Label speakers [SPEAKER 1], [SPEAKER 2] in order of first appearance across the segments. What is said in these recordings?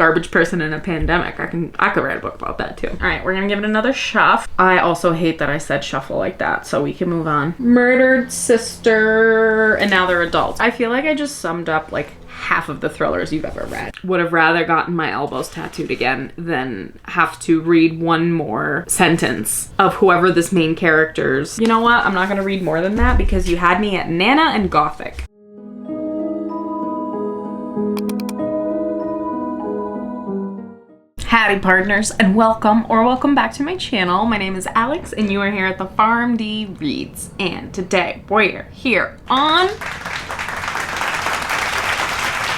[SPEAKER 1] garbage person in a pandemic. I could write a book about that too. All right, we're gonna give it another shuffle. I also hate that I said shuffle like that, so we can move on. Murdered sister, and now they're adults. I feel like I just summed up like half of the thrillers you've ever read. Would have rather gotten my elbows tattooed again than have to read one more sentence of whoever this main character's. You know what? I'm not gonna read more than that because you had me at Nana and Gothic. Howdy partners, and welcome back to my channel. My name is Alex and you are here at the Farm D Reads, and today we're here on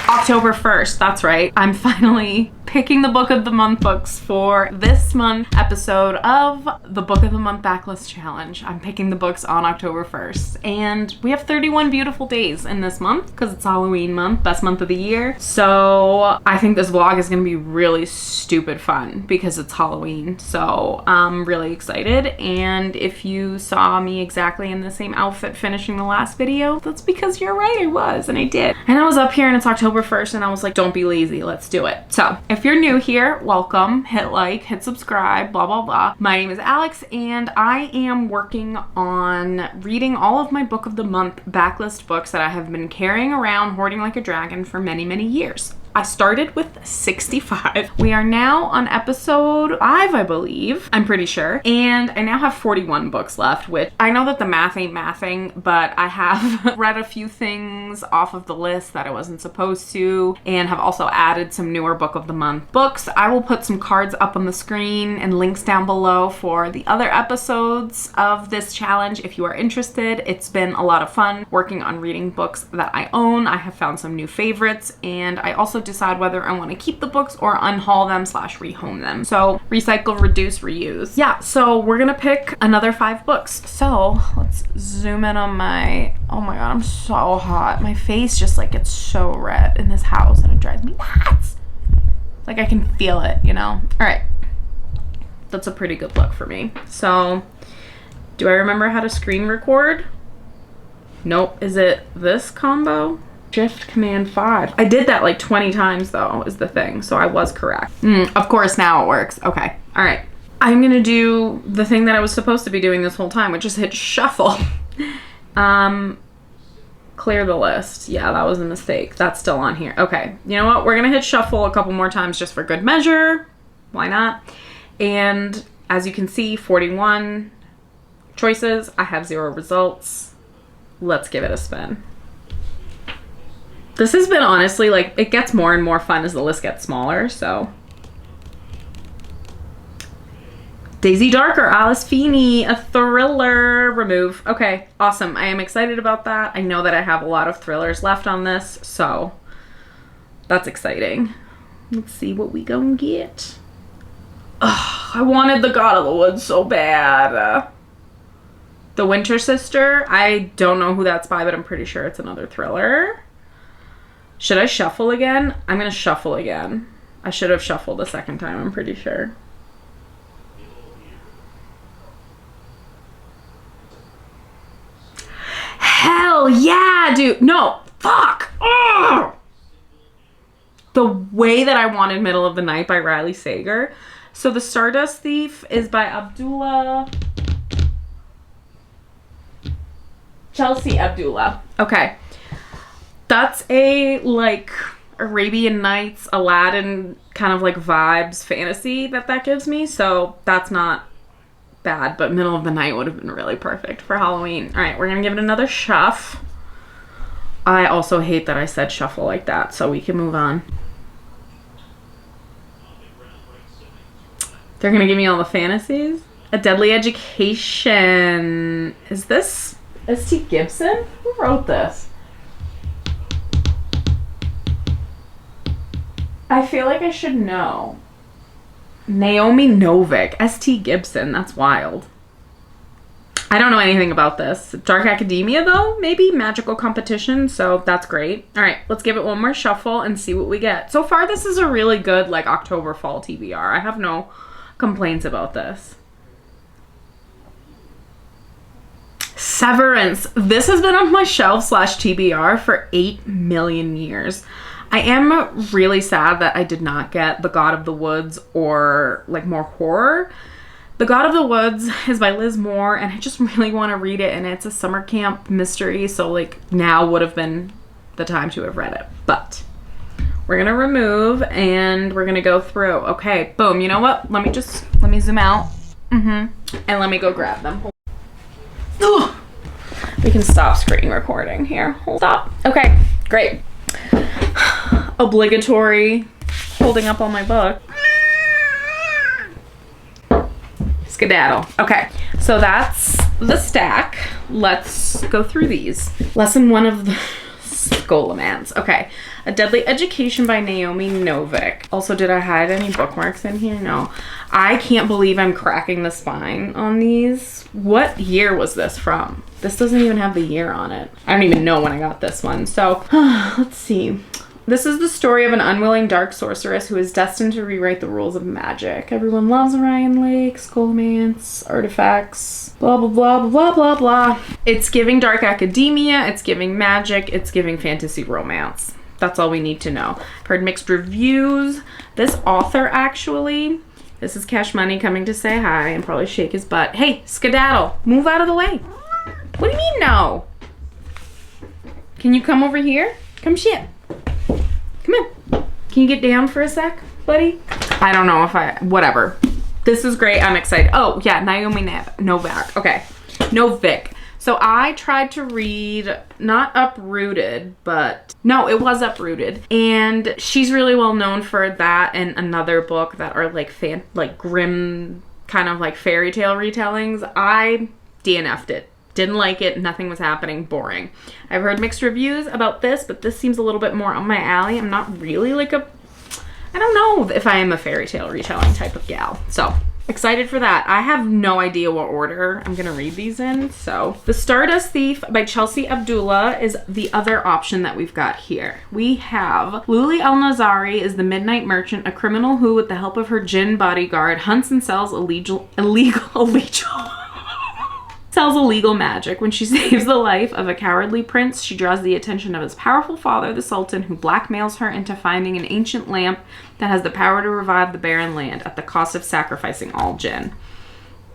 [SPEAKER 1] October 1st. That's right, I'm finally picking the Book of the Month books for this month episode of the Book of the Month Backlist Challenge. I'm picking the books on October 1st, and we have 31 beautiful days in this month because it's Halloween month, best month of the year. So I think this vlog is gonna be really stupid fun because it's Halloween. So I'm really excited, and if you saw me exactly in the same outfit finishing the last video, that's because you're right, I was, and I did. And I was up here and it's October 1st and I was like, don't be lazy, let's do it. So if you're new here, welcome, hit like, hit subscribe, blah, blah, blah. My name is Alex and I am working on reading all of my Book of the Month backlist books that I have been carrying around, hoarding like a dragon for many, many years. I started with 65. We are now on episode 5, I believe. I'm pretty sure. And I now have 41 books left, which I know that the math ain't mathing, but I have read a few things off of the list that I wasn't supposed to, and have also added some newer Book of the Month books. I will put some cards up on the screen and links down below for the other episodes of this challenge if you are interested. It's been a lot of fun working on reading books that I own. I have found some new favorites, and I also decide whether I want to keep the books or unhaul them / rehome them. So recycle, reduce, reuse. Yeah, so we're gonna pick another 5 books. So let's zoom in on my, oh my god, I'm so hot. My face just like gets so red in this house and it drives me nuts. Like I can feel it, you know? All right, that's a pretty good look for me. So do I remember how to screen record? Nope. Is it this combo? Shift Command 5. I did that like 20 times though, is the thing. So I was correct. Of course now it works. Okay. All right. I'm going to do the thing that I was supposed to be doing this whole time, which is hit shuffle. Clear the list. Yeah, that was a mistake. That's still on here. Okay. You know what? We're going to hit shuffle a couple more times just for good measure. Why not? And as you can see, 41 choices. I have 0 results. Let's give it a spin. This has been honestly, like, it gets more and more fun as the list gets smaller, so. Daisy Darker, Alice Feeney, a thriller, remove. Okay, awesome. I am excited about that. I know that I have a lot of thrillers left on this, so that's exciting. Let's see what we gonna get. Ugh, I wanted The God of the Woods so bad. The Winter Sister, I don't know who that's by, but I'm pretty sure it's another thriller. Should I shuffle again? I'm gonna shuffle again. I should have shuffled the second time, I'm pretty sure. Hell yeah, dude. No, fuck. Ugh. The way that I wanted Middle of the Night by Riley Sager. So The Stardust Thief is by Abdullah. Chelsea Abdullah. Okay. That's a, like, Arabian Nights, Aladdin kind of, like, vibes fantasy that gives me. So that's not bad, but Middle of the Night would have been really perfect for Halloween. All right, we're going to give it another shuffle. I also hate that I said shuffle like that, so we can move on. They're going to give me all the fantasies. A Deadly Education. Is this St. Gibson? Who wrote this? I feel like I should know. Naomi Novik. St. Gibson. That's wild. I don't know anything about this. Dark Academia, though? Maybe? Magical Competition. So that's great. All right. Let's give it one more shuffle and see what we get. So far, this is a really good, like, October fall TBR. I have no complaints about this. Severance. This has been on my shelf / TBR for 8 million years. I am really sad that I did not get The God of the Woods or like more horror. The God of the Woods is by Liz Moore, and I just really want to read it, and it's a summer camp mystery, so like now would have been the time to have read it. But we're gonna remove and we're gonna go through. Okay, boom. You know what? Let me zoom out. And let me go grab them. Ugh. We can stop screen recording here. Stop. Okay, great. Obligatory holding up on my book. Skedaddle. Okay, so that's the stack. Let's go through these. Lesson 1 of the Scholomance. Okay, A Deadly Education by Naomi Novik. Also, did I hide any bookmarks in here? No. I can't believe I'm cracking the spine on these. What year was this from? This doesn't even have the year on it. I don't even know when I got this one. So, let's see. This is the story of an unwilling dark sorceress who is destined to rewrite the rules of magic. Everyone loves Orion Lake, Scholomance, artifacts, blah, blah, blah, blah, blah, blah. It's giving dark academia, it's giving magic, it's giving fantasy romance. That's all we need to know. I've heard mixed reviews. This author actually, this is Cash Money coming to say hi and probably shake his butt. Hey, skedaddle, move out of the way. What do you mean no? Can you come over here? Come sit. Come in. Can you get down for a sec, buddy? I don't know if whatever. This is great. I'm excited. Oh, yeah, Naomi Novik. Okay, Novik. So I tried to read, not Uprooted, but no, it was Uprooted. And she's really well known for that and another book that are like grim, kind of like fairy tale retellings. I DNF'd it. Didn't like it. Nothing was happening. Boring. I've heard mixed reviews about this, but this seems a little bit more on my alley. I'm not really like I don't know if I am a fairy tale retelling type of gal. So excited for that. I have no idea what order I'm going to read these in. So The Stardust Thief by Chelsea Abdullah is the other option that we've got here. We have Luli El-Nazari is the Midnight Merchant, a criminal who, with the help of her jinn bodyguard, hunts and sells illegal sells illegal magic. When she saves the life of a cowardly prince, she draws the attention of his powerful father, the Sultan, who blackmails her into finding an ancient lamp that has the power to revive the barren land at the cost of sacrificing all jinn.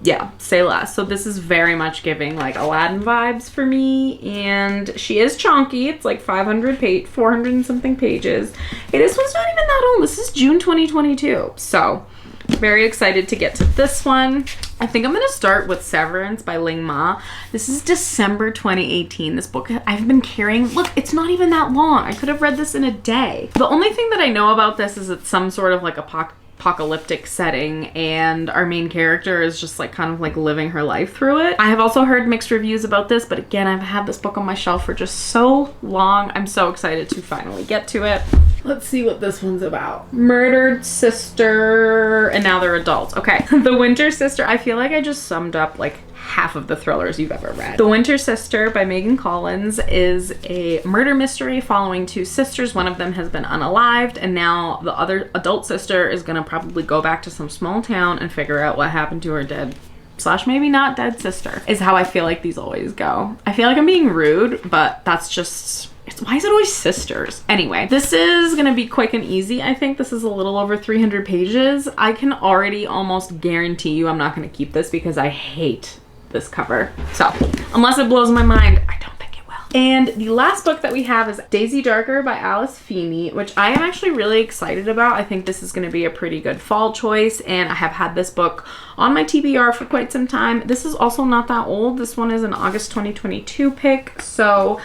[SPEAKER 1] Yeah, say less. So this is very much giving like Aladdin vibes for me, and she is chunky. It's like 400 and something pages. This one's not even that old. This is June 2022. So very excited to get to this one. I think I'm gonna start with Severance by Ling Ma. This is December 2018. This book I've been carrying. Look, it's not even that long. I could have read this in a day. The only thing that I know about this is it's some sort of like apocalyptic setting, and our main character is just like kind of like living her life through it. I have also heard mixed reviews about this, but again, I've had this book on my shelf for just so long. I'm so excited to finally get to it. Let's see what this one's about. Murdered Sister, and now they're adults. Okay, The Winter Sister. I feel like I just summed up like half of the thrillers you've ever read. The Winter Sister by Megan Collins is a murder mystery following two sisters. One of them has been unalived, and now the other adult sister is gonna probably go back to some small town and figure out what happened to her dead / maybe not dead sister, is how I feel like these always go. I feel like I'm being rude, but that's just, why is it always sisters? Anyway, this is gonna be quick and easy. I think this is a little over 300 pages. I can already almost guarantee you I'm not gonna keep this because I hate this cover. So unless it blows my mind, I don't think it will. And the last book that we have is Daisy Darker by Alice Feeney, which I am actually really excited about. I think this is going to be a pretty good fall choice, and I have had this book on my TBR for quite some time. This is also not that old. This one is an August 2022 pick, so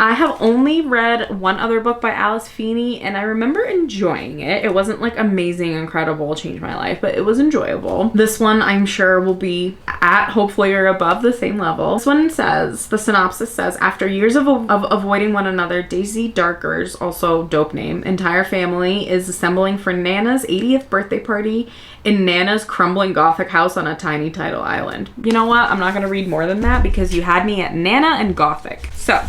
[SPEAKER 1] I have only read one other book by Alice Feeney, and I remember enjoying it. It wasn't like amazing, incredible, changed my life, but it was enjoyable. This one I'm sure will be at, hopefully, or above the same level. This one says, the synopsis says, after years of avoiding one another, Daisy Darker's, also dope name, entire family is assembling for Nana's 80th birthday party in Nana's crumbling gothic house on a tiny tidal island. You know what? I'm not gonna read more than that because you had me at Nana and gothic. So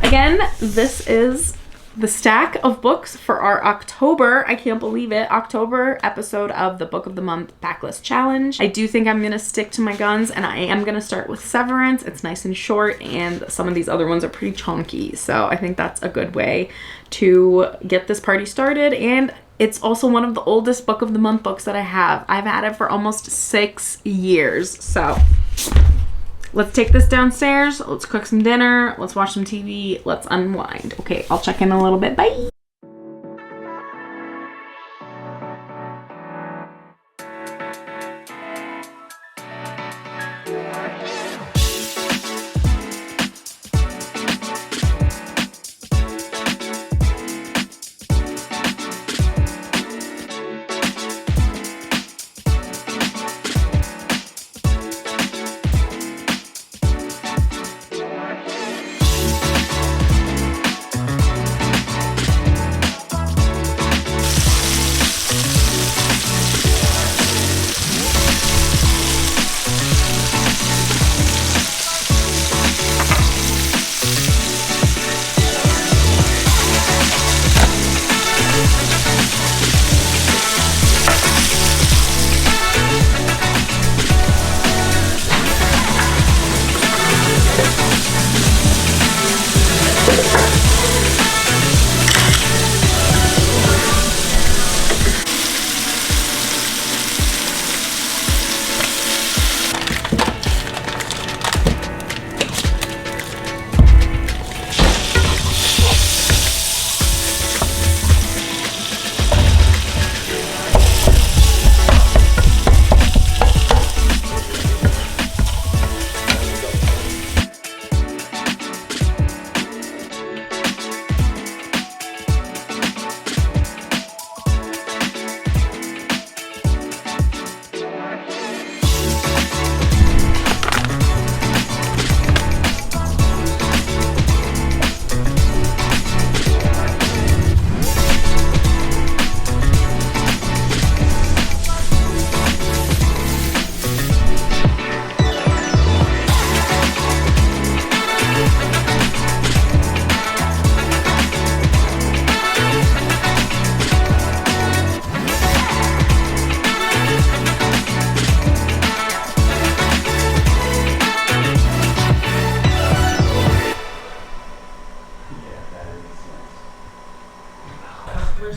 [SPEAKER 1] again, this is the stack of books for our October, I can't believe it, October episode of the Book of the Month Backlist Challenge. I do think I'm going to stick to my guns, and I am going to start with Severance. It's nice and short, and some of these other ones are pretty chunky, so I think that's a good way to get this party started. And it's also one of the oldest Book of the Month books that I have. I've had it for almost 6 years, so let's take this downstairs. Let's cook some dinner. Let's watch some TV. Let's unwind. Okay, I'll check in a little bit. Bye.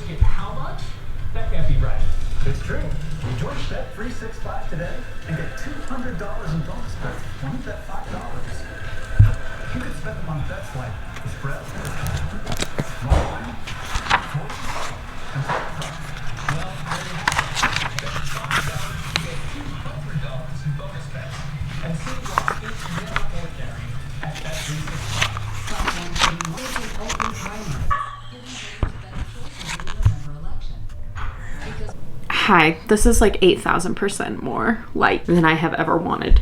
[SPEAKER 2] Get how much? That can't be right. It's true. Join Bet 365 today and get $200 in bonus bets when you bet $5. You could spend them on bets like the spread, small line, points, and well, there you have it. Bet $5 to get $200 in bonus bets and see why it's never ordinary at Bet 365. Someone can win an open primary.
[SPEAKER 1] Hi, this is like 8,000% more light than I have ever wanted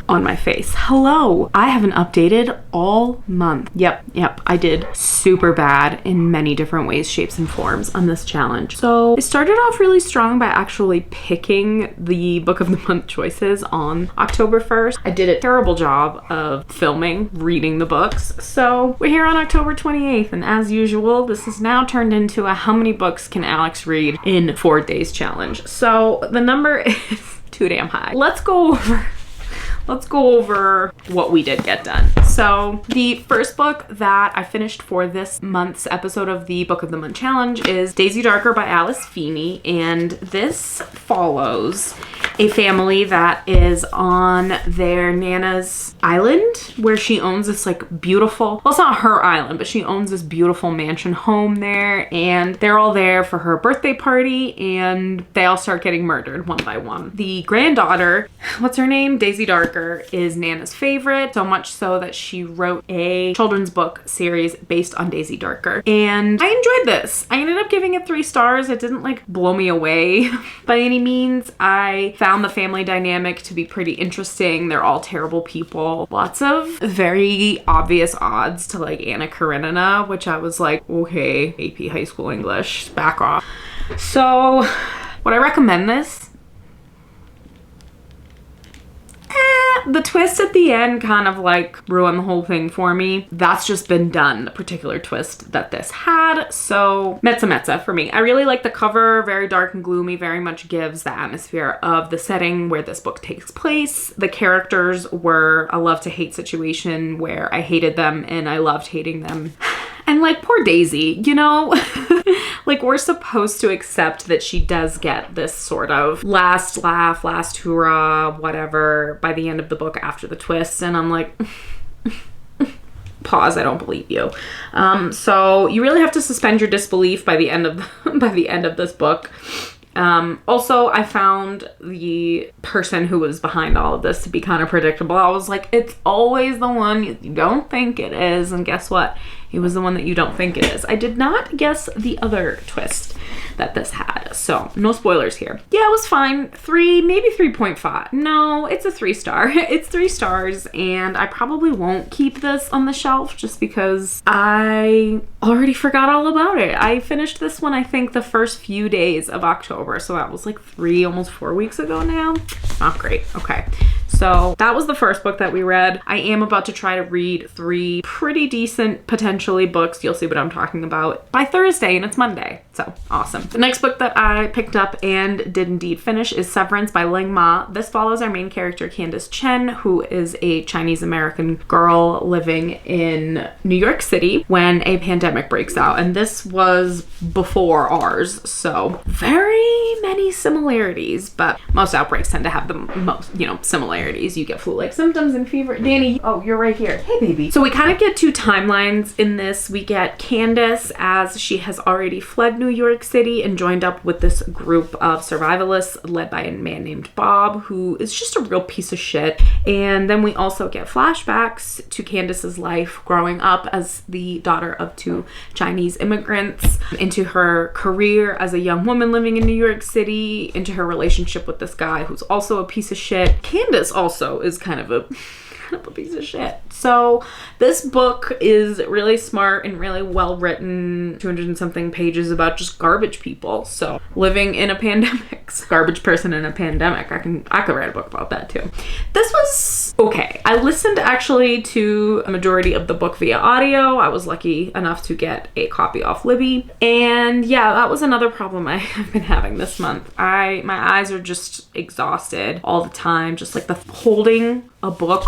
[SPEAKER 1] on my face. Hello, I haven't updated all month. Yep, I did super bad in many different ways, shapes, and forms on this challenge. So I started off really strong by actually picking the Book of the Month choices on October 1st. I did a terrible job of filming, reading the books. So we're here on October 28th, and as usual, this has now turned into a how many books can Alex read in 4 days challenge. So the number is too damn high. Let's go over what we did get done. So the first book that I finished for this month's episode of the Book of the Month Challenge is Daisy Darker by Alice Feeney, and this follows a family that is on their Nana's island where she owns this like beautiful, well, it's not her island, but she owns this beautiful mansion home there, and they're all there for her birthday party, and they all start getting murdered one by one. The granddaughter, what's her name? Daisy Darker, is Nana's favorite, so much so that she wrote a children's book series based on Daisy Darker, and I enjoyed this. I ended up giving it 3 stars. It didn't like blow me away by any means. I found the family dynamic to be pretty interesting. They're all terrible people. Lots of very obvious odds to like Anna Karenina, which I was like, okay, AP high school English, back off. So would I recommend this? the twist at the end kind of like ruined the whole thing for me. That's just been done, the particular twist that this had. So mezza for me. I really like the cover, very dark and gloomy, very much gives the atmosphere of the setting where this book takes place. The characters were a love to hate situation where I hated them and I loved hating them. And like poor Daisy, you know, like we're supposed to accept that she does get this sort of last laugh, last hurrah, whatever by the end of the book after the twist. And I'm like, pause, I don't believe you. So you really have to suspend your disbelief by the end of this book. Also, I found the person who was behind all of this to be kind of predictable. I was like, it's always the one you don't think it is. And guess what? It was the one that you don't think it is. I did not guess the other twist that this had. So no spoilers here. Yeah, it was fine. 3, maybe 3.5. No, it's a 3-star. It's 3 stars, and I probably won't keep this on the shelf just because I already forgot all about it. I finished this one, I think, the first few days of October. So that was like 3, almost 4 weeks ago now. Not great. Okay. So that was the first book that we read. I am about to try to read 3 pretty decent, potentially, books. You'll see what I'm talking about by Thursday, and it's Monday. So awesome. The next book that I picked up and did indeed finish is Severance by Ling Ma. This follows our main character, Candace Chen, who is a Chinese American girl living in New York City when a pandemic breaks out. And this was before ours. So very many similarities, but most outbreaks tend to have the most, similarities. You get flu-like symptoms and fever. Danny, oh, you're right here. Hey, baby. So we kind of get 2 timelines in this. We get Candace as she has already fled New York City and joined up with this group of survivalists led by a man named Bob, who is just a real piece of shit. And then we also get flashbacks to Candace's life growing up as the daughter of 2 Chinese immigrants, into her career as a young woman living in New York City, into her relationship with this guy who's also a piece of shit. Candace also is kind of a piece of shit. So this book is really smart and really well written, 200 and something pages about just garbage people. So living in a pandemic, garbage person in a pandemic. I could write a book about that too. This was okay. I listened actually to a majority of the book via audio. I was lucky enough to get a copy off Libby. And yeah, that was another problem I have been having this month. My eyes are just exhausted all the time. Just like the holding a book,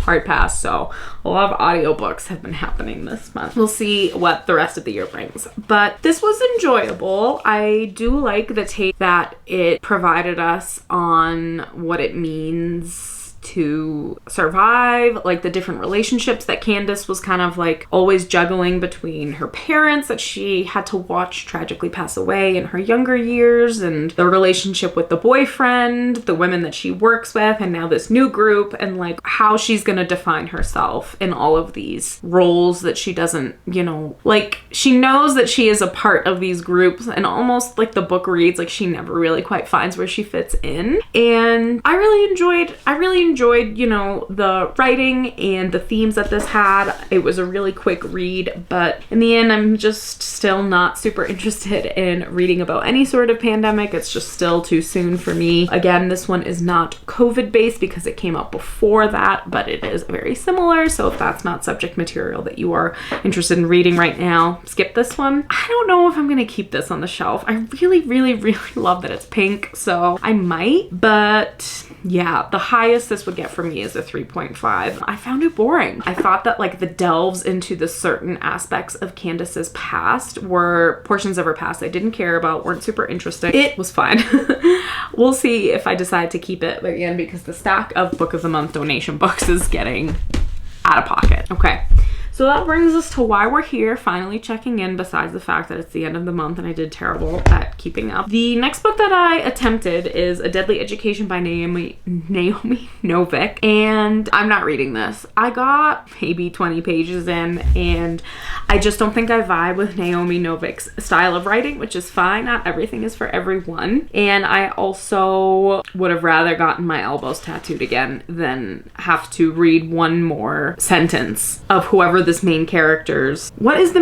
[SPEAKER 1] hard pass. So a lot of audiobooks have been happening this month. We'll see what the rest of the year brings. But this was enjoyable. I do like the take that it provided us on what it means to survive, like the different relationships that Candace was kind of like always juggling between her parents that she had to watch tragically pass away in her younger years, and the relationship with the boyfriend, the women that she works with, and now this new group, and like how she's gonna define herself in all of these roles that she doesn't, like she knows that she is a part of these groups, and almost like the book reads like she never really quite finds where she fits in. And I really enjoyed, the writing and the themes that this had. It was a really quick read, but in the end, I'm just still not super interested in reading about any sort of pandemic. It's just still too soon for me. Again, this one is not COVID based because it came out before that, but it is very similar. So if that's not subject material that you are interested in reading right now, skip this one. I don't know if I'm gonna keep this on the shelf. I really, really, really love that it's pink, so I might, but yeah, the highest this would get for me is a 3.5. I found it boring. I thought that like the delves into the certain aspects of Candace's past were portions of her past I didn't care about, weren't super interesting. It was fine. We'll see if I decide to keep it by the end because the stack of Book of the Month donation books is getting out of pocket. Okay. So that brings us to why we're here, finally checking in, besides the fact that it's the end of the month and I did terrible at keeping up. The next book that I attempted is A Deadly Education by Naomi Novik, and I'm not reading this. I got maybe 20 pages in, and I just don't think I vibe with Naomi Novik's style of writing, which is fine. Not everything is for everyone. And I also would have rather gotten my elbows tattooed again than have to read one more sentence of whoever this main character's. What is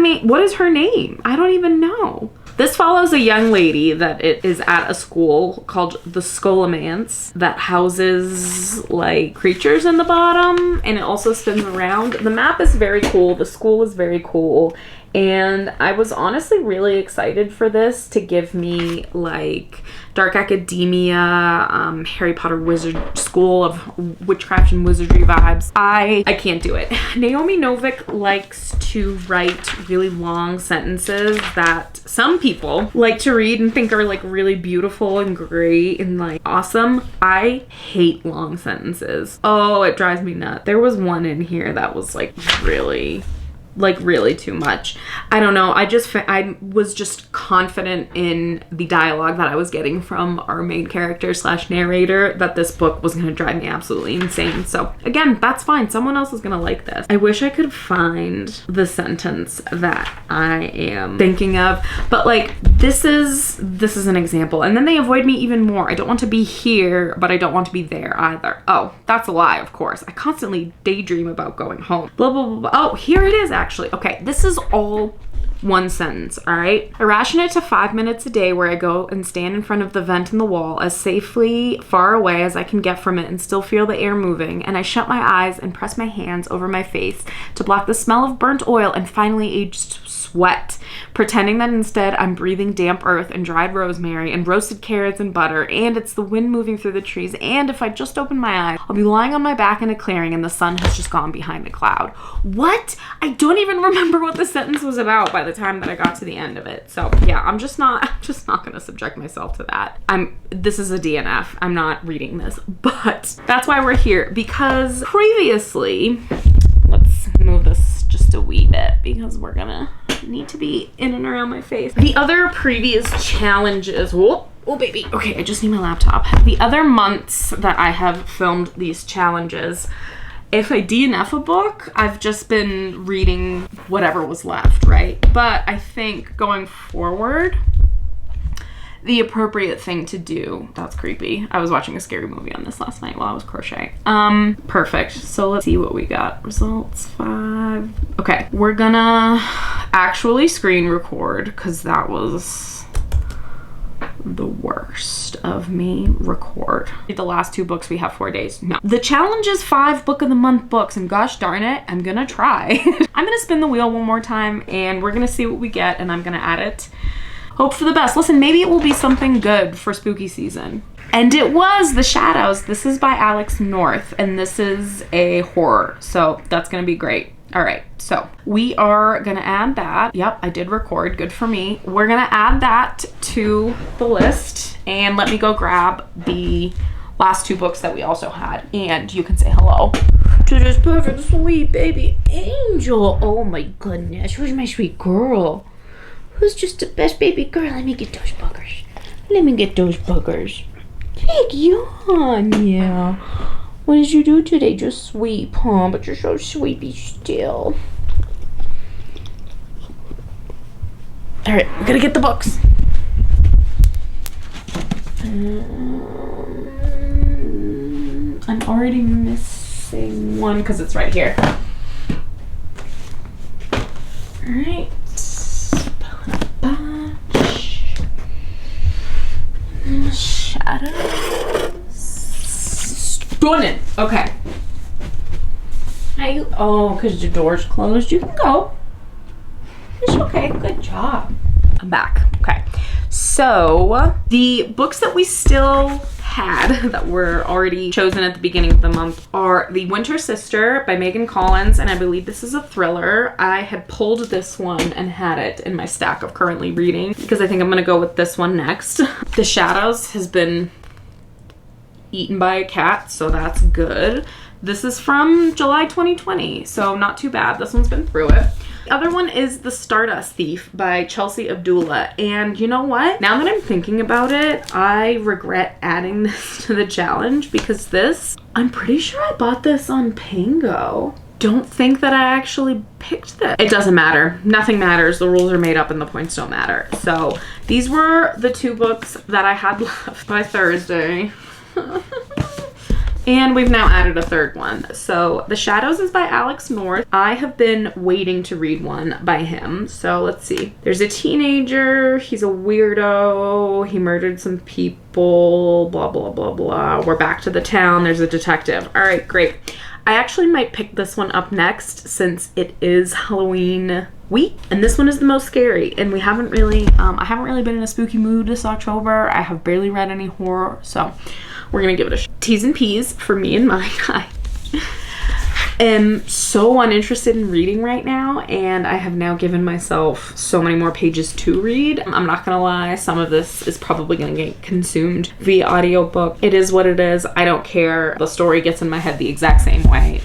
[SPEAKER 1] her name? I don't even know. This follows a young lady that it is at a school called the Scholomance that houses like creatures in the bottom, and it also spins around. The map is very cool. The school is very cool. And I was honestly really excited for this to give me like dark academia, Harry Potter wizard school of witchcraft and wizardry vibes. I can't do it. Naomi Novik likes to write really long sentences that some people like to read and think are like really beautiful and great and like awesome. I hate long sentences. Oh, it drives me nuts. There was one in here that was like really too much. I don't know. I was just confident in the dialogue that I was getting from our main character / narrator that this book was going to drive me absolutely insane. So again, that's fine. Someone else is going to like this. I wish I could find the sentence that I am thinking of, but like this is an example. And then they avoid me even more. I don't want to be here, but I don't want to be there either. Oh, that's a lie, of course. I constantly daydream about going home. Blah, blah, blah, blah. Oh, here it is actually. Okay, this is all one sentence, all right? I ration it to 5 minutes a day where I go and stand in front of the vent in the wall as safely far away as I can get from it and still feel the air moving. And I shut my eyes and press my hands over my face to block the smell of burnt oil and finally aged sweat, pretending that instead I'm breathing damp earth and dried rosemary and roasted carrots and butter, and it's the wind moving through the trees, and if I just open my eyes, I'll be lying on my back in a clearing and the sun has just gone behind a cloud. What? I don't even remember what the sentence was about by the time that I got to the end of it. So yeah, I'm just not gonna subject myself to that. This is a DNF. I'm not reading this, but that's why we're here, because previously, let's move this just a wee bit because we're gonna need to be in and around my face. The other previous challenges, oh baby, okay, I just need my laptop. The other months that I have filmed these challenges, if I DNF a book, I've just been reading whatever was left, right? But I think going forward, the appropriate thing to do, that's creepy. I was watching a scary movie on this last night while I was crocheting. Perfect. So let's see what we got. Results 5. Okay, we're gonna actually screen record because that was the worst of me. Record. The last 2 books we have 4 days. No. The challenge is 5 book of the month books, and gosh darn it, I'm gonna try. I'm gonna spin the wheel one more time and we're gonna see what we get, and I'm gonna add it. Hope for the best. Listen, maybe it will be something good for spooky season. And it was The Shadows. This is by Alex North, and this is a horror, so that's gonna be great. All right, so we are gonna add that. Yep, I did record, good for me. We're gonna add that to the list, and let me go grab the last 2 books that we also had, and you can say hello to this perfect sweet baby angel. Oh my goodness, who's my sweet girl? Who's just the best baby girl? Let me get those buggers. Let me get those buggers. Big yawn, yeah. What did you do today? Just sweep, huh? But you're so sweepy still. All right, we're gonna get the books. I'm already missing one because it's right here. All right. Shadows. Stunning. Okay. Because the door's closed. You can go. It's okay. Good job. I'm back. Okay. So the books that we still had that were already chosen at the beginning of the month are The Winter Sister by Megan Collins, and I believe this is a thriller. I had pulled this one and had it in my stack of currently reading because I think I'm gonna go with this one next. The Shadows has been eaten by a cat, so that's good. This is from July 2020, so not too bad. This one's been through it. The other one is The Stardust Thief by Chelsea Abdullah, and you know what? Now that I'm thinking about it, I regret adding this to the challenge because this, I'm pretty sure I bought this on Pango. Don't think that I actually picked this. It doesn't matter. Nothing matters. The rules are made up and the points don't matter. So these were the 2 books that I had left by Thursday. And we've now added a third one. So The Shadows is by Alex North. I have been waiting to read one by him. So let's see. There's a teenager. He's a weirdo. He murdered some people. Blah, blah, blah, blah. We're back to the town. There's a detective. All right, great. I actually might pick this one up next since it is Halloween week, and this one is the most scary, and we haven't really I haven't really been in a spooky mood this October. I have barely read any horror, so we're gonna give it a shot. T's and P's for me and mine. I am so uninterested in reading right now, and I have now given myself so many more pages to read. I'm not gonna lie, some of this is probably gonna get consumed via audiobook. It is what it is. I don't care. The story gets in my head the exact same way.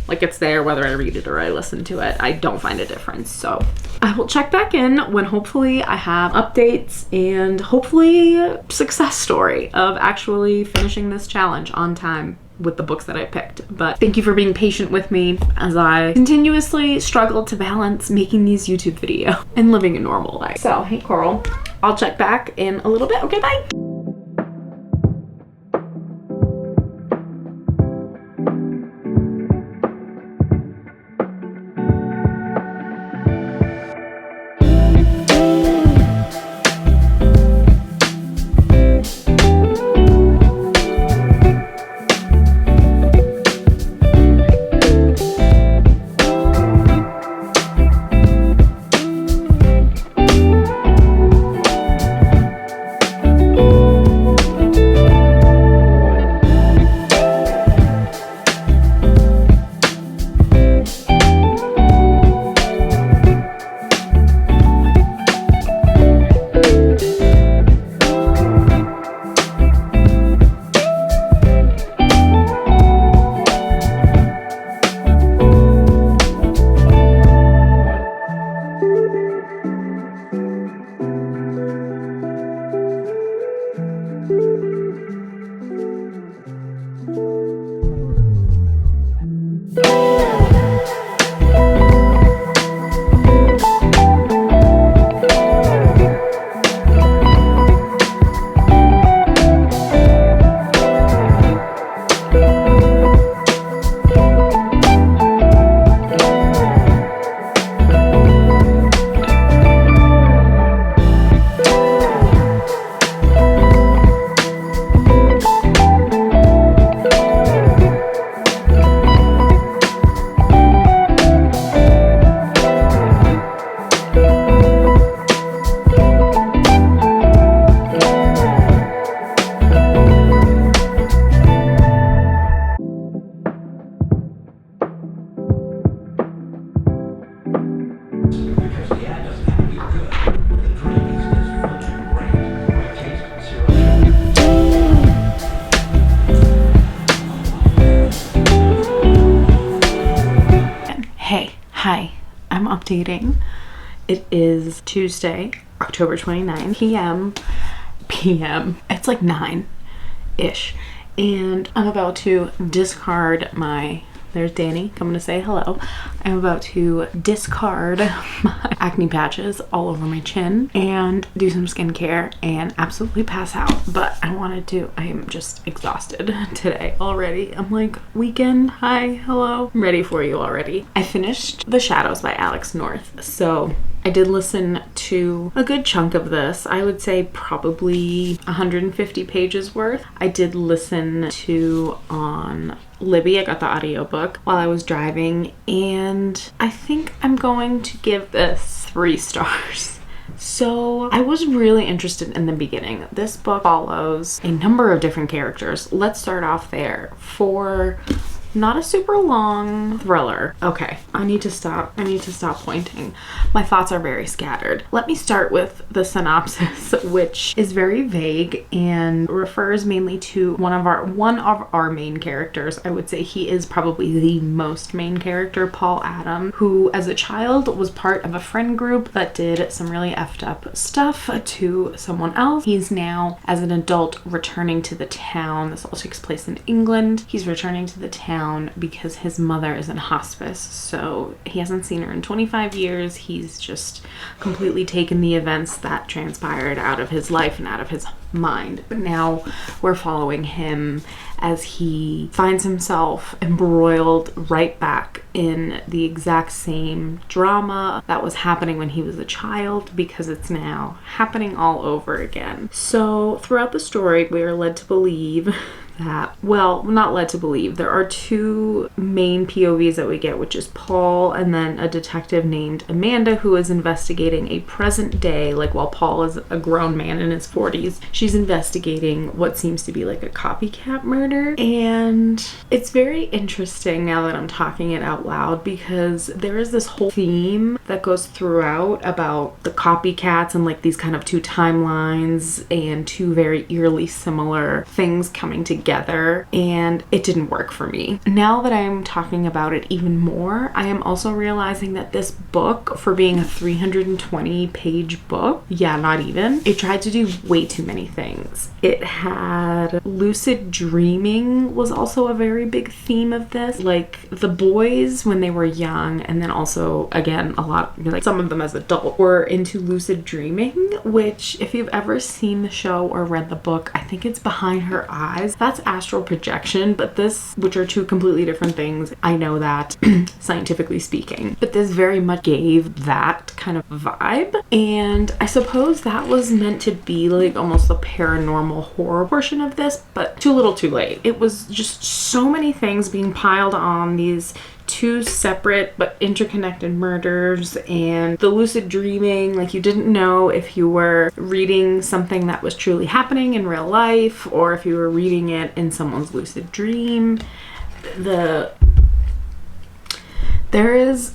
[SPEAKER 1] Like, it's there whether I read it or I listen to it. I don't find a difference. So I will check back in when hopefully I have updates and hopefully a success story of actually finishing this challenge on time with the books that I picked. But thank you for being patient with me as I continuously struggle to balance making these YouTube videos and living a normal life. So, hey Coral, I'll check back in a little bit. Okay, bye. Hi, I'm updating. It is Tuesday, October 29th, PM. It's like 9-ish. And I'm about to discard my, there's Danny coming to say hello. I'm about to discard my acne patches all over my chin and do some skincare and absolutely pass out. But I am just exhausted today already. I'm like, weekend, hi, hello. I'm ready for you already. I finished The Shadows by Alex North. So I did listen to a good chunk of this. I would say probably 150 pages worth. I did listen to on Libby. I got the audiobook while I was driving, and I think I'm going to give this 3 stars. So I was really interested in the beginning. This book follows a number of different characters. Let's start off there. For not a super long thriller. Okay, I need to stop pointing. My thoughts are very scattered. Let me start with the synopsis, which is very vague and refers mainly to one of our main characters. I would say he is probably the most main character, Paul Adam, who as a child was part of a friend group that did some really effed up stuff to someone else. He's now, as an adult, returning to the town. This all takes place in England. He's returning to the town because his mother is in hospice. So know, he hasn't seen her in 25 years. He's just completely taken the events that transpired out of his life and out of his mind. But now we're following him as he finds himself embroiled right back in the exact same drama that was happening when he was a child, because it's now happening all over again. So throughout the story, we are led to believe that, well, not led to believe, there are two main POVs that we get, which is Paul and then a detective named Amanda, who is investigating a present day, like while Paul is a grown man in his 40s, she's investigating what seems to be like a copycat murder. And it's very interesting now that I'm talking it out loud, because there is this whole theme that goes throughout about the copycats and like these kind of two timelines and two very eerily similar things coming together, and it didn't work for me. Now that I'm talking about it even more, I am also realizing that this book, for being a 320 page book, yeah, not even, it tried to do way too many things. It had lucid dreaming was also a very big theme of this, like the boys when they were young, and then also again a lot, like some of them as adults, were into lucid dreaming, which if you've ever seen the show or read the book, I think it's Behind Her Eyes. That's astral projection, but this, which are two completely different things, I know that scientifically speaking, but this very much gave that kind of vibe, and I suppose that was meant to be like almost the paranormal horror portion of this, but too little too late. It was just so many things being piled on these two separate but interconnected murders, and the lucid dreaming, like you didn't know if you were reading something that was truly happening in real life or if you were reading it in someone's lucid dream. There is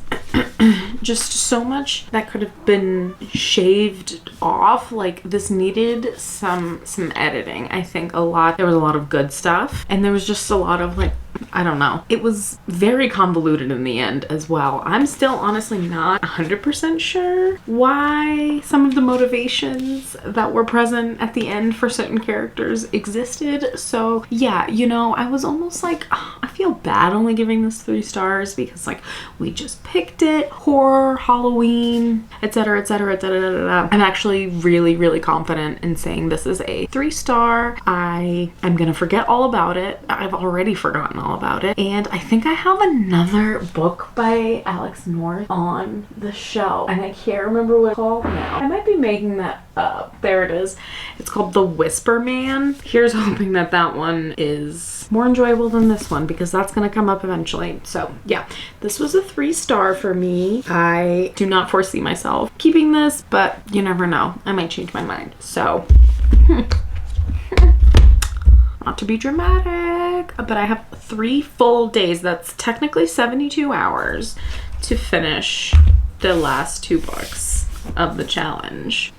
[SPEAKER 1] just so much that could have been shaved off. Like this needed some editing. I think there was a lot of good stuff, and there was just a lot of like, I don't know. It was very convoluted in the end as well. I'm still honestly not 100% sure why some of the motivations that were present at the end for certain characters existed. So yeah, you know, I was almost like, oh, I feel bad only giving this 3 stars because like we just picked it, horror, Halloween, etc, etc, etc. I'm actually really confident in saying this is a 3-star. I am gonna forget all about it. I've already forgotten all about it, and I think I have another book by Alex North on the show, and I can't remember what it's called now. I might be making that up. There it is. It's called The Whisper Man. Here's hoping that that one is more enjoyable than this one, because that's gonna come up eventually. So yeah, this was a 3-star for me. I do not foresee myself keeping this, but you never know, I might change my mind. So not to be dramatic, but I have 3 full days, that's technically 72 hours, to finish the last 2 books of the challenge.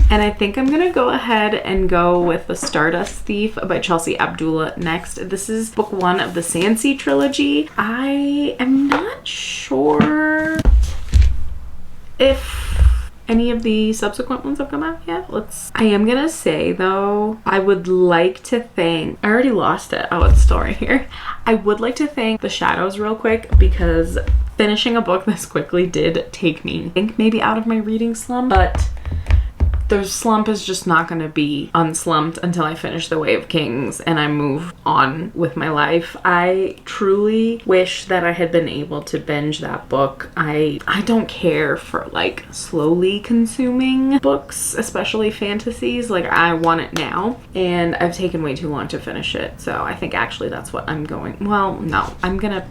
[SPEAKER 1] And I think I'm gonna go ahead and go with The Stardust Thief by Chelsea Abdullah next. This is book 1 of the Sansi trilogy. I am not sure if any of the subsequent ones have come out yet. I am gonna say though, I would like to thank, I already lost it. Oh, it's still right here. I would like to thank The Shadows real quick, because finishing a book this quickly did take me, I think, maybe out of my reading slump, but the slump is just not going to be unslumped until I finish The Way of Kings and I move on with my life. I truly wish that I had been able to binge that book. I don't care for like slowly consuming books, especially fantasies. Like I want it now, and I've taken way too long to finish it. So I think actually that's what I'm going. Well, no, I'm gonna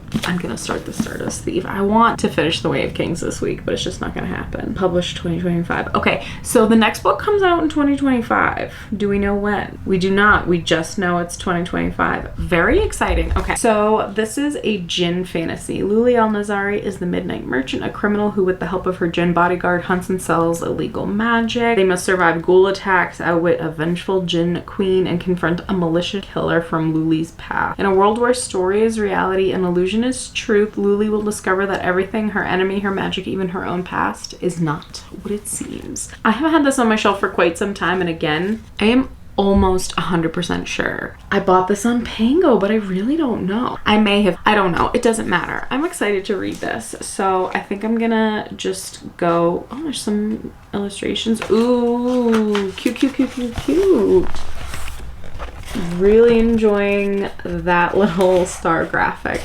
[SPEAKER 1] start The Stardust Thief. I want to finish The Way of Kings this week, but it's just not gonna happen. Published 2025. Okay, so the next book comes out in 2025. Do we know when? We do not. We just know it's 2025. Very exciting. Okay, so this is a djinn fantasy. Luli Al-Nazari is the midnight merchant, a criminal who with the help of her djinn bodyguard hunts and sells illegal magic. They must survive ghoul attacks, outwit a vengeful djinn queen, and confront a malicious killer from Luli's path. In a world where story is reality and illusion is truth, Luli will discover that everything, her enemy, her magic, even her own past, is not what it seems. I have had this on my shelf for quite some time, and again, I am almost 100% sure. I bought this on Pango, but I really don't know. I may have, I don't know. It doesn't matter. I'm excited to read this. So I think I'm gonna just go, oh, there's some illustrations. Ooh, cute, cute, cute, cute, cute. Really enjoying that little star graphic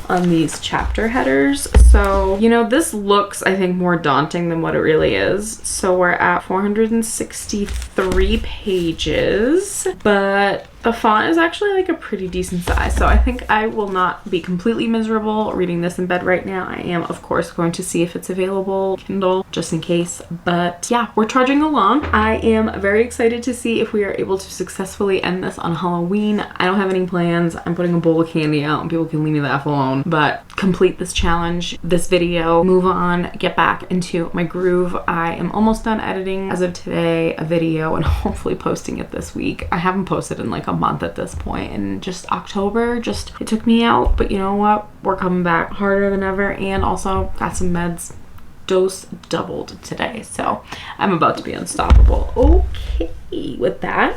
[SPEAKER 1] on these chapter headers. So, you know, this looks, I think, more daunting than what it really is. So we're at 463 pages, but the font is actually like a pretty decent size. So I think I will not be completely miserable reading this in bed right now. I am, of course, going to see if it's available Kindle just in case. But yeah, we're trudging along. I am very excited to see if we are able to successfully end this on Halloween. I don't have any plans. I'm putting a bowl of candy out and people can leave me the F alone. But complete this challenge, this video, move on, get back into my groove. I am almost done editing as of today a video and hopefully posting it this week. I haven't posted in like a month at this point, and just October just it took me out, but you know what, we're coming back harder than ever. And also got some meds dose doubled today, so I'm about to be unstoppable. Okay, with that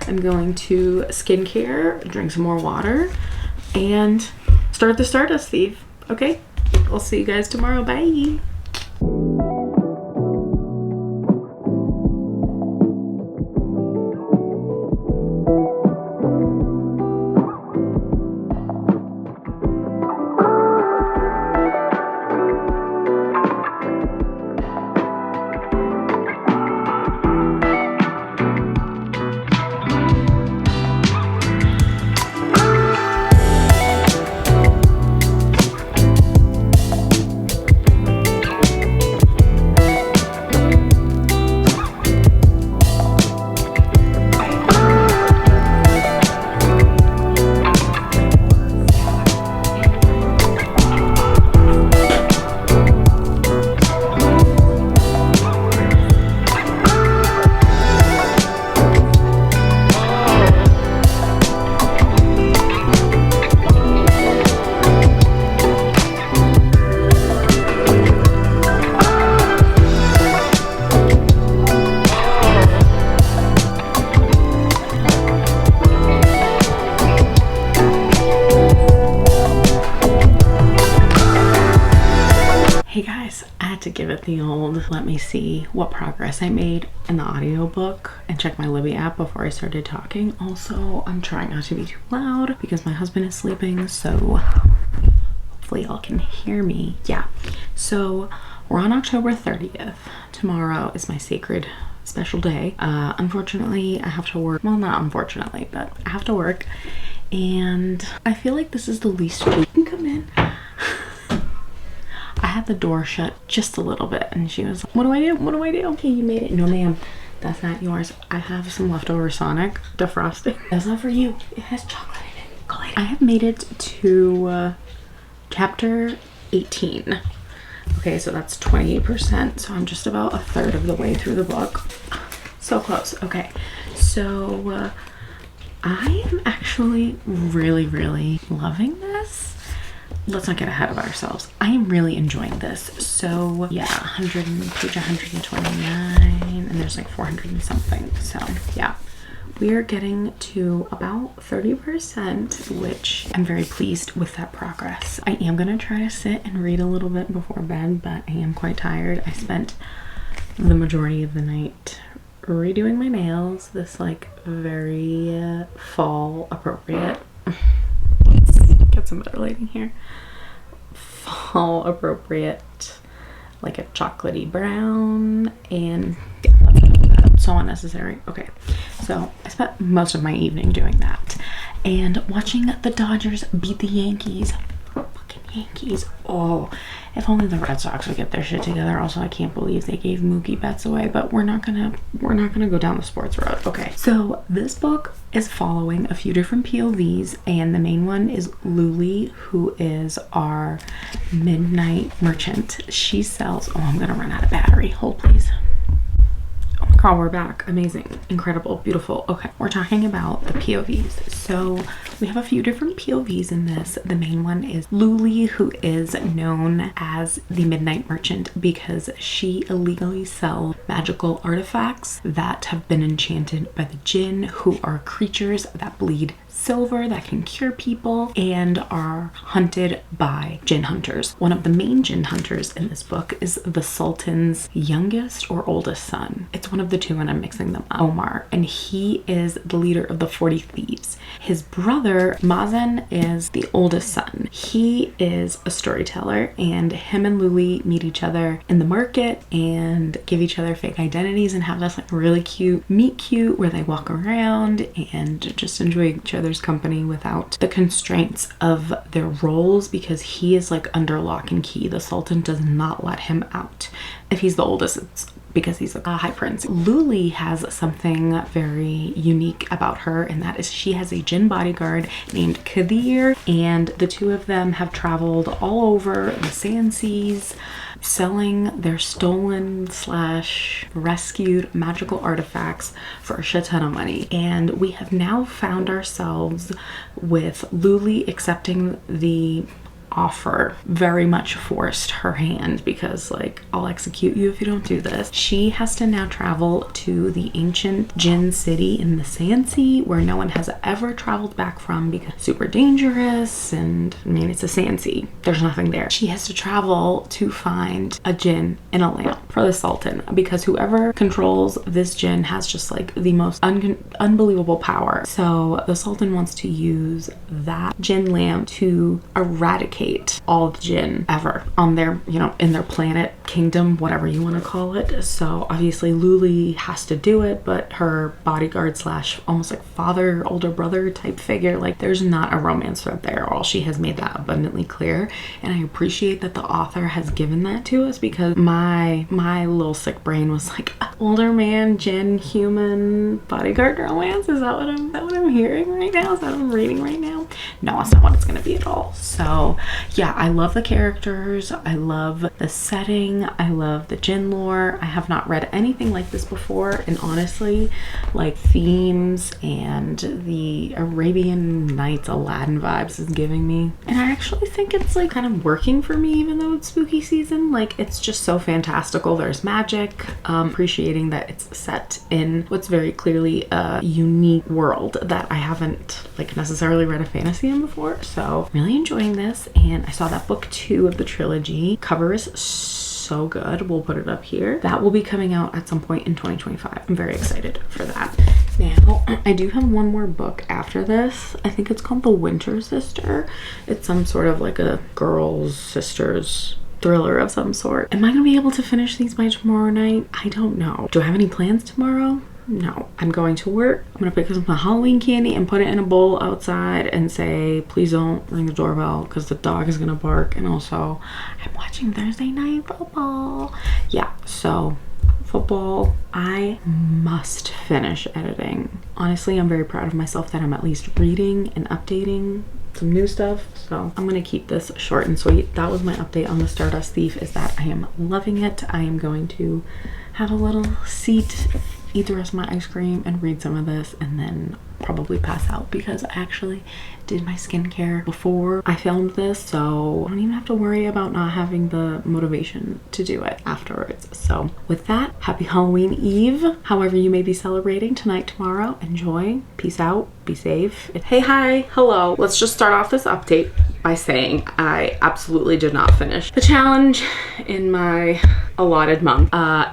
[SPEAKER 1] I'm going to skincare, drink some more water, and start the Stardust Thief. Okay, I'll see you guys tomorrow. Bye. Hey guys, I had to give it the old let me see what progress I made in the audiobook and check my Libby app before I started talking. Also, I'm trying not to be too loud because my husband is sleeping, so hopefully y'all can hear me. Yeah, so we're on October 30th. Tomorrow is my sacred special day. Unfortunately, I have to work. Well, not unfortunately, but I have to work. And I feel like this is the least you can come in. I had the door shut just a little bit and she was like, what do I do? What do I do? Okay, you made it. No, ma'am, that's not yours. I have some leftover Sonic defrosting. That's not for you. It has chocolate in it. Go ahead. I have made it to chapter 18. Okay, so that's 28%. So I'm just about a third of the way through the book. So close. Okay, so I am actually really, really loving this. Let's not get ahead of ourselves. I am really enjoying this. So yeah, page 129, and there's like 400 and something. So yeah, we are getting to about 30%, which I'm very pleased with that progress. I am gonna try to sit and read a little bit before bed, but I am quite tired. I spent the majority of the night redoing my nails. This like very fall appropriate. Get some better lighting here. Fall appropriate, like a chocolatey brown, and yeah, that's enough of that. So unnecessary. Okay, so I spent most of my evening doing that and watching the Dodgers beat the Yankees. Fucking Yankees. Oh, if only the Red Sox would get their shit together. Also, I can't believe they gave Mookie Betts away, but we're not gonna go down the sports road. Okay, so this book is following a few different POVs, and the main one is Luli, who is our midnight merchant. She sells, oh, I'm gonna run out of battery. Hold please. Oh my god, we're back. Amazing, incredible, beautiful. Okay, we're talking about the POVs. So We have a few different POVs in this. The main one is Luli, who is known as the Midnight Merchant because she illegally sells magical artifacts that have been enchanted by the Jinn, who are creatures that bleed silver, that can cure people, and are hunted by Jinn hunters. One of the main Jinn hunters in this book is the Sultan's youngest or oldest son. It's one of the two and I'm mixing them up. Omar, and he is the leader of the 40 Thieves. His brother Mazen is the oldest son. He is a storyteller, and him and Luli meet each other in the market and give each other fake identities and have this like really cute meet cute where they walk around and just enjoy each other's company without the constraints of their roles, because he is like under lock and key. The Sultan does not let him out. If he's the oldest, it's because he's a high prince. Luli has something very unique about her, and that is she has a Jinn bodyguard named Kadir, and the two of them have traveled all over the Sand Seas selling their stolen / rescued magical artifacts for a shit ton of money. And we have now found ourselves with Luli accepting the offer, very much forced her hand, because like, I'll execute you if you don't do this. She has to now travel to the ancient Jinn city in the Sand Sea, where no one has ever traveled back from because it's super dangerous, and I mean, it's a Sand Sea, there's nothing there. She has to travel to find a Jinn in a lamp for the Sultan, because whoever controls this Jinn has just like the most unbelievable power. So the Sultan wants to use that Jinn lamp to eradicate all the Jinn ever on their, you know, in their planet, kingdom, whatever you want to call it. So obviously Luli has to do it, but her bodyguard / almost like father, older brother type figure, like there's not a romance thread there. All she has made that abundantly clear, and I appreciate that the author has given that to us, because my little sick brain was like, older man, Jinn, human, bodyguard romance? Is that what I'm hearing right now? Is that what I'm reading right now? No, that's not what it's gonna be at all. So yeah, I love the characters, I love the setting, I love the Jinn lore. I have not read anything like this before, and honestly, like themes and the Arabian Nights Aladdin vibes is giving me, and I actually think it's like kind of working for me, even though it's spooky season. Like, it's just so fantastical. There's magic, appreciating that it's set in what's very clearly a unique world that I haven't like necessarily read a fantasy in before. So really enjoying this. And I saw that book 2 of the trilogy. Cover is so good. We'll put it up here. That will be coming out at some point in 2025. I'm very excited for that. Now, I do have one more book after this. I think it's called The Winter Sister. It's some sort of like a girls' sisters thriller of some sort. Am I gonna be able to finish these by tomorrow night? I don't know. Do I have any plans tomorrow? No. I'm going to work. I'm gonna pick up some Halloween candy and put it in a bowl outside and say, please don't ring the doorbell because the dog is gonna bark. And also, I'm watching Thursday Night Football. Yeah, so football. I must finish editing. Honestly, I'm very proud of myself that I'm at least reading and updating some new stuff. So I'm gonna keep this short and sweet. That was my update on the Stardust Thief, is that I am loving it. I am going to have a little seat, eat the rest of my ice cream, and read some of this, and then probably pass out, because I actually did my skincare before I filmed this, so I don't even have to worry about not having the motivation to do it afterwards. So with that, happy Halloween Eve, however you may be celebrating tonight, tomorrow. Enjoy. Peace out. Be safe. Hey, hi, hello. Let's just start off this update by saying I absolutely did not finish the challenge in my allotted month.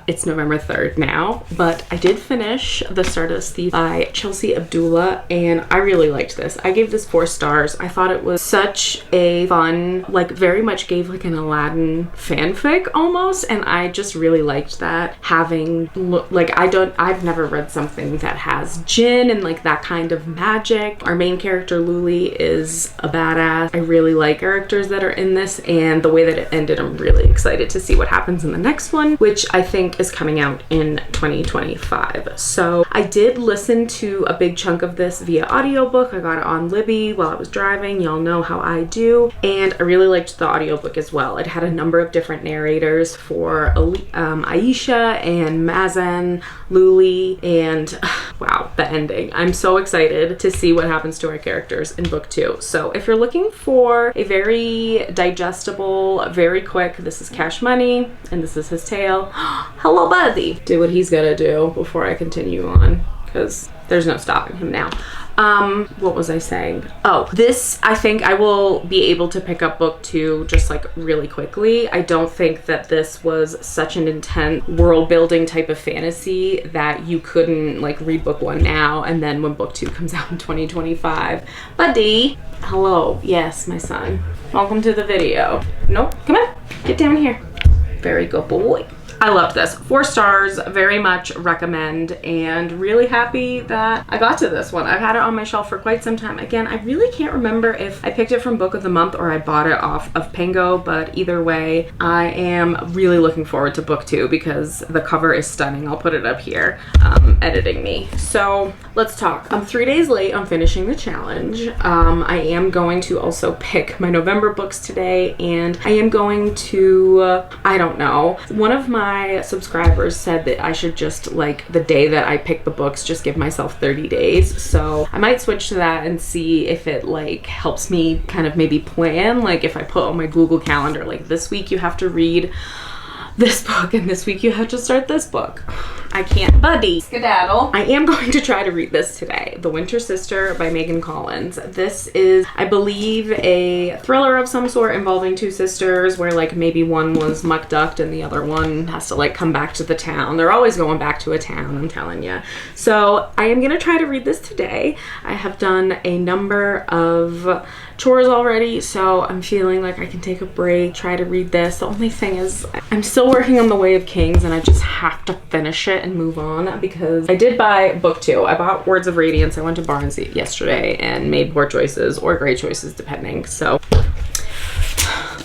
[SPEAKER 1] It's November 3rd now, but I did finish The Stardust Thief by Chelsea Abdullah, and I really liked this. I gave this 4 stars. I thought it was such a fun, like very much gave like an Aladdin fanfic almost, and I just really liked that. Having like, I've never read something that has Jinn and like that kind of magic. Our main character Luli is a badass. I really like characters that are in this, and the way that it ended, I'm really excited to see what happens in the next one, which I think is coming out in 2025. So I did listen to a big chunk of this via audiobook. I got it on Libby while I was driving. Y'all know how I do. And I really liked the audiobook as well. It had a number of different narrators for Aisha and Mazen, Luli, and wow, the ending. I'm so excited to see what happens to our characters in book 2. So if you're looking for a very digestible, very quick, this is Cash Money and this is his tale. Hello, buddy. Do what he's gonna do before I continue on, because there's no stopping him now. What was I saying? Oh, this, I think I will be able to pick up book 2 just like really quickly. I don't think that this was such an intense world building type of fantasy that you couldn't like read book 1 now and then when book 2 comes out in 2025. Buddy, hello. Yes, my son. Welcome to the video. Nope, come on, get down here. Very good boy. I loved this. 4 stars, very much recommend, and really happy that I got to this one. I've had it on my shelf for quite some time. Again, I really can't remember if I picked it from Book of the Month or I bought it off of Pango, but either way, I am really looking forward to book 2 because the cover is stunning. I'll put it up here, editing me. So let's talk. I'm 3 days late on finishing the challenge. I am going to also pick my November books today, and I am going to, I don't know, one of my subscribers said that I should just, like, the day that I pick the books, just give myself 30 days. So I might switch to that and see if it like helps me kind of maybe plan, like if I put on my Google Calendar, like this week you have to read this book and this week you have to start this book. I can't, buddy. Skedaddle. I am going to try to read this today. The Winter Sister by Megan Collins. This is, I believe, a thriller of some sort involving 2 sisters where like maybe one was muck ducked and the other one has to like come back to the town. They're always going back to a town, I'm telling you. So I am gonna try to read this today. I have done a number of chores already, so I'm feeling like I can take a break, try to read this. The only thing is I'm still working on The Way of Kings and I just have to finish it and move on because I did buy book 2. I bought Words of Radiance. I went to Barnes yesterday and made poor choices or great choices depending. So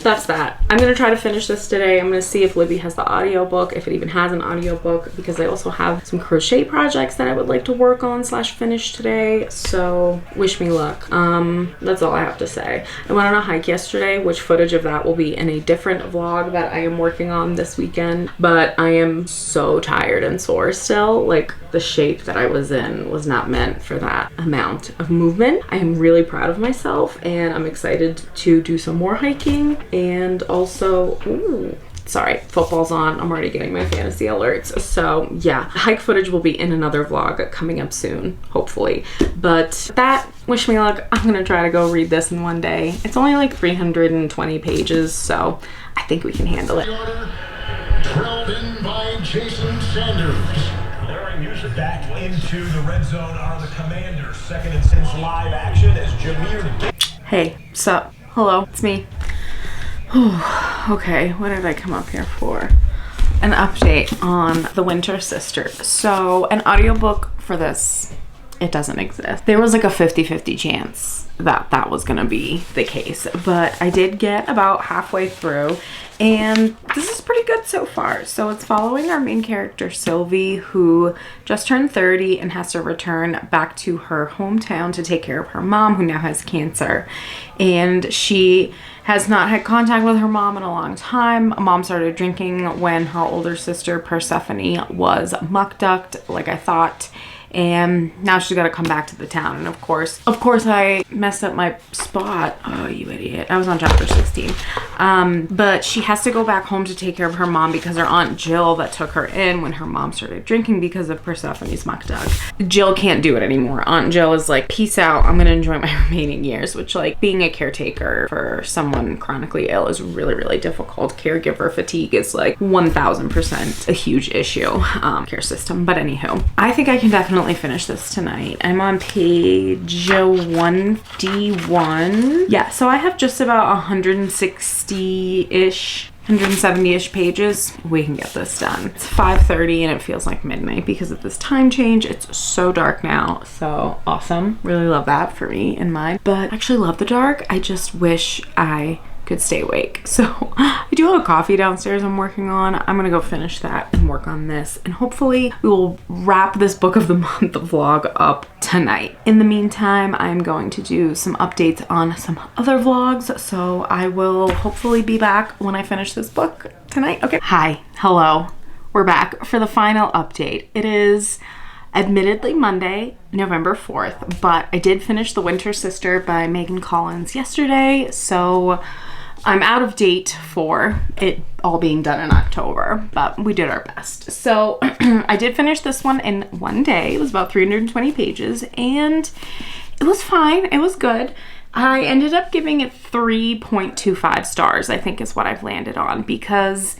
[SPEAKER 1] that's that. I'm gonna try to finish this today. I'm gonna see if Libby has the audiobook, if it even has an audiobook, because I also have some crochet projects that I would like to work on / finish today. So wish me luck. That's all I have to say. I went on a hike yesterday, which footage of that will be in a different vlog that I am working on this weekend, but I am so tired and sore still. Like the shape that I was in was not meant for that amount of movement. I am really proud of myself and I'm excited to do some more hiking. And also, ooh, sorry, football's on. I'm already getting my fantasy alerts. So yeah, hike footage will be in another vlog coming up soon, hopefully. But that, wish me luck. I'm gonna try to go read this in one day. It's only like 320 pages, so I think we can handle it.
[SPEAKER 3] Drilled in by Jason Sanders.
[SPEAKER 2] Larry Music back into the red zone are the Commanders. Second and since live action as Jameer.
[SPEAKER 1] Hey, sup? Hello, it's me. Okay, what did I come up here for? An update on The Winter Sister. So an audiobook for this, it doesn't exist. There was like a 50-50 chance that that was gonna be the case, but I did get about halfway through and this is pretty good so far. So it's following our main character Sylvie, who just turned 30 and has to return back to her hometown to take care of her mom, who now has cancer. And she has not had contact with her mom in a long time. Mom started drinking when her older sister Persephone was muck ducked, like I thought. And now she's got to come back to the town. And of course I messed up my spot. Oh, you idiot. I was on chapter 16. But she has to go back home to take care of her mom because her Aunt Jill that took her in when her mom started drinking because of Persephone's muck duck. Jill can't do it anymore. Aunt Jill is like, peace out. I'm going to enjoy my remaining years, which like being a caretaker for someone chronically ill is really, really difficult. Caregiver fatigue is like 1000% a huge issue, care system. But anywho, I think I can definitely finish this tonight. I'm on page 1D1. Yeah, so I have just about 160-ish, 170-ish pages. We can get this done. It's 5:30 and it feels like midnight because of this time change. It's so dark now. So awesome. Really love that for me and mine. But I actually love the dark. I just wish I could stay awake. So I do have a coffee downstairs I'm working on. I'm gonna go finish that and work on this, and hopefully we will wrap this book of the month vlog up tonight. In the meantime, I'm going to do some updates on some other vlogs, so I will hopefully be back when I finish this book tonight. Okay. Hi, hello. We're back for the final update. It is admittedly Monday, November 4th, but I did finish The Winter Sister by Megan Collins yesterday, so I'm out of date for it all being done in October, but we did our best. So I did finish this one in one day. It was about 320 pages, and it was fine. It was good. I ended up giving it 3.25 stars, I think is what I've landed on, because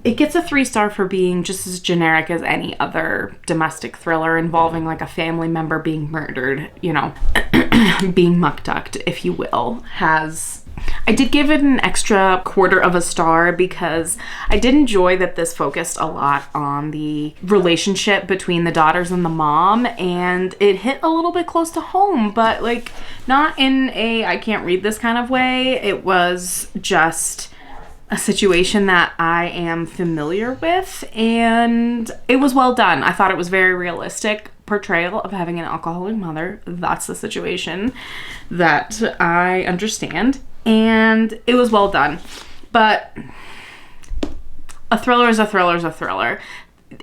[SPEAKER 1] it gets a 3-star for being just as generic as any other domestic thriller involving like a family member being murdered, you know, being muck-ducked, if you will. I did give it an extra 1/4 of a star because I did enjoy that this focused a lot on the relationship between the daughters and the mom, and it hit a little bit close to home, but like not in a I can't read this kind of way. It was just a situation that I am familiar with, and it was well done. I thought it was very realistic portrayal of having an alcoholic mother. That's the situation that I understand, and it was well done. But a thriller is a thriller is a thriller.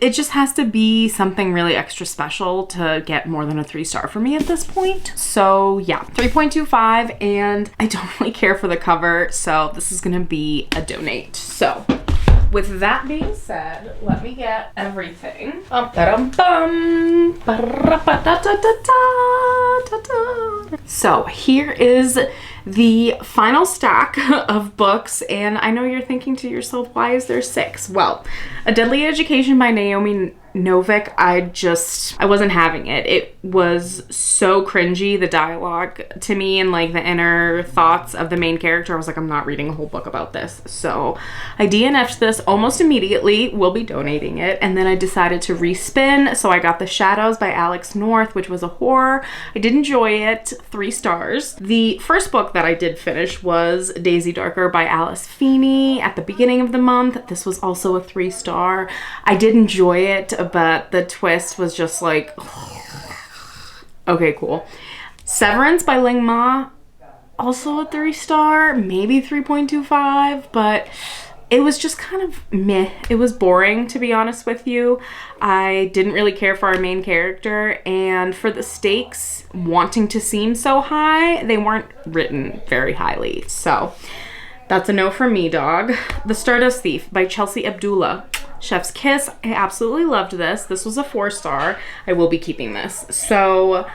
[SPEAKER 1] It just has to be something really extra special to get more than a 3-star for me at this point. So yeah, 3.25, and I don't really care for the cover, so this is gonna be a donate. So with that being said, let me get everything. So here is the final stack of books, and I know you're thinking to yourself, why is there 6? Well, A Deadly Education by Naomi Novik, I wasn't having it. It was so cringy, the dialogue to me, and like the inner thoughts of the main character. I was like, I'm not reading a whole book about this. So I DNF'd this almost immediately. We'll be donating it. And then I decided to respin. So I got The Shadows by Alex North, which was a horror. I did enjoy it, 3 stars. The first book that I did finish was Daisy Darker by Alice Feeney at the beginning of the month. This was also a 3-star. I did enjoy it, but the twist was just like, okay, cool. Severance by Ling Ma, also a 3-star, maybe 3.25, but it was just kind of meh. It was boring, to be honest with you. I didn't really care for our main character, and for the stakes wanting to seem so high, they weren't written very highly. So that's a no from me, dog. The Stardust Thief by Chelsea Abdullah. Chef's Kiss. I absolutely loved this. This was a 4-star. I will be keeping this. So,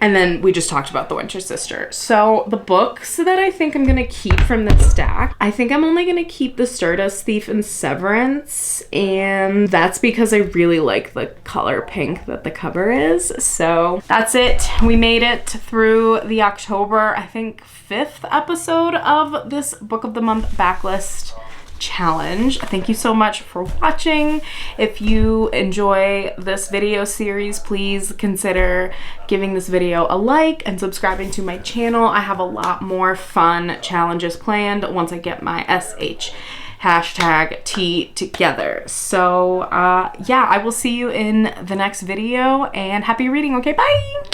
[SPEAKER 1] and then we just talked about The Winter Sister. So the books that I think I'm gonna keep from this stack, I think I'm only gonna keep The Stardust Thief and Severance, and that's because I really like the color pink that the cover is. So that's it. We made it through the October, I think, 5th episode of this Book of the Month Backlist challenge. Thank you so much for watching. If you enjoy this video series, please consider giving this video a like and subscribing to my channel. I have a lot more fun challenges planned once I get my #T together. So yeah, I will see you in the next video, and happy reading. Okay, bye.